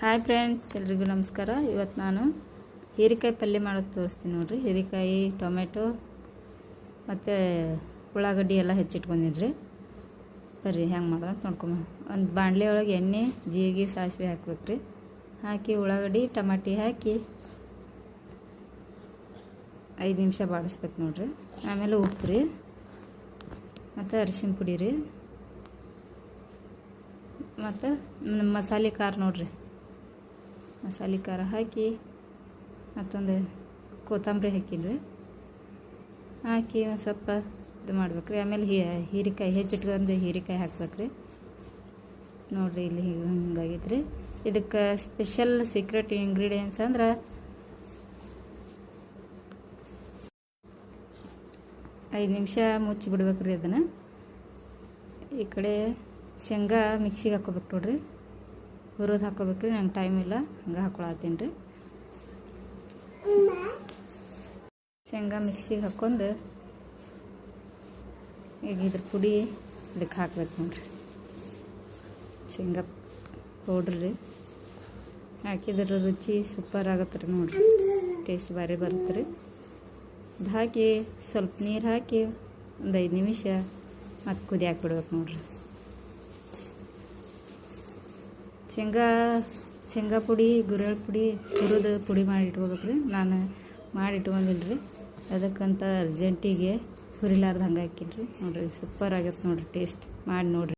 Hi friends, ಎಲ್ರಿಗೂ ನಮಸ್ಕಾರ. ಇವತ್ತು ನಾನು ಹೀರೆಕಾಯಿ ಪಲ್ಯ ಮಾಡೋದು ತೋರಿಸ್ತೀನಿ ನೋಡಿರಿ. ಹೀರೆಕಾಯಿ, ಟೊಮೆಟೊ ಮತ್ತು ಉಳ್ಳಾಗಡ್ಡಿ ಎಲ್ಲ ಹೆಚ್ಚಿಟ್ಕೊಂಡಿನಿ ರೀ. ಬರ್ರಿ ಹೆಂಗೆ ಮಾಡೋದು ಅಂತ ನೋಡ್ಕೊಂಬ. ಒಂದು ಬಾಣಲೆ ಒಳಗೆ ಎಣ್ಣೆ, ಜೀರಿಗೆ, ಸಾಸಿವೆ ಹಾಕ್ಬೇಕು ರೀ. ಹಾಕಿ ಉಳ್ಳಾಗಡ್ಡಿ, ಟಮಾಟಿ ಹಾಕಿ 5 ನಿಮಿಷ ಬಾಡಿಸ್ಬೇಕು ನೋಡಿರಿ. ಆಮೇಲೆ ಉಪ್ಪು ರೀ ಮತ್ತು ಅರಿಶಿನ ಪುಡಿ ರೀ ಮತ್ತು ಮಸಾಲೆ ಖಾರ ನೋಡಿರಿ. ಮಸಾಲೆ ಖಾರ ಹಾಕಿ ಮತ್ತೊಂದು ಕೊತ್ತಂಬರಿ ಹಾಕಿನಿ ರೀ. ಹಾಕಿ ಒಂದು ಸ್ವಲ್ಪ ಇದು ಮಾಡ್ಬೇಕು ರೀ. ಆಮೇಲೆ ಹೀರೆಕಾಯಿ ಹೆಚ್ಚಿಟ್ಕೊಂಡು ಹೀರೆಕಾಯಿ ಹಾಕ್ಬೇಕು ರೀ. ನೋಡಿರಿ ಇಲ್ಲಿ ಹಿಂಗಾಗೈತೆ ರೀ. ಇದಕ್ಕೆ ಸ್ಪೆಷಲ್ ಸೀಕ್ರೆಟ್ ಇಂಗ್ರೀಡಿಯೆಂಟ್ಸ್ ಅಂದ್ರೆ 5 ನಿಮಿಷ ಮುಚ್ಚಿ ಬಿಡ್ಬೇಕು ರೀ ಅದನ್ನು. ಈ ಕಡೆ ಶೇಂಗಾ ಮಿಕ್ಸಿಗೆ ಹಾಕ್ಕೋಬೇಕು ನೋಡಿರಿ. ಹುರಿದು ಹಾಕ್ಕೋಬೇಕು ರೀ. ನಂಗೆ ಟೈಮ್ ಇಲ್ಲ, ಹಂಗೆ ಹಾಕ್ಕೊಳತ್ತೀನಿ ರೀ. ಶೇಂಗಾ ಮಿಕ್ಸಿಗೆ ಹಾಕ್ಕೊಂಡು ಈಗ ಇದ್ರ ಪುಡಿ ಇದಕ್ಕೆ ಹಾಕ್ಬೇಕು ನೋಡಿರಿ. ಶೇಂಗಾ ಪೌಡ್ರ್ ರೀ. ಹಾಕಿದ್ರೆ ರುಚಿ ಸೂಪರ್ ಆಗತ್ತೆ ರೀ ನೋಡಿರಿ. ಟೇಸ್ಟ್ ಭಾರಿ ಬರುತ್ತೆ ರೀ. ಅದು ಹಾಕಿ ಸ್ವಲ್ಪ ನೀರು ಹಾಕಿ ಒಂದು 5 ನಿಮಿಷ ಮತ್ತು ಕುದಿಯಾಕೆ ಬಿಡ್ಬೇಕು ನೋಡಿರಿ. ಶೇಂಗಾ ಪುಡಿ, ಗುರೆಳ್ಳು ಪುಡಿ ಹುರಿದು ಪುಡಿ ಮಾಡಿ ಇಟ್ಕೋಬೇಕು ರೀ. ನಾನು ಮಾಡಿ ಇಟ್ಕೊಂಡಿಲ್ಲ ರೀ. ಅದಕ್ಕಂತ ಅರ್ಜೆಂಟಿಗೆ ಹುರಿಲಾರ್ದು ಹಂಗೆ ಹಾಕಿನಿ ರೀ. ನೋಡಿರಿ ಸೂಪರ್ ಆಗತ್ತೆ ನೋಡಿರಿ. ಟೇಸ್ಟ್ ಮಾಡಿ ನೋಡಿರಿ.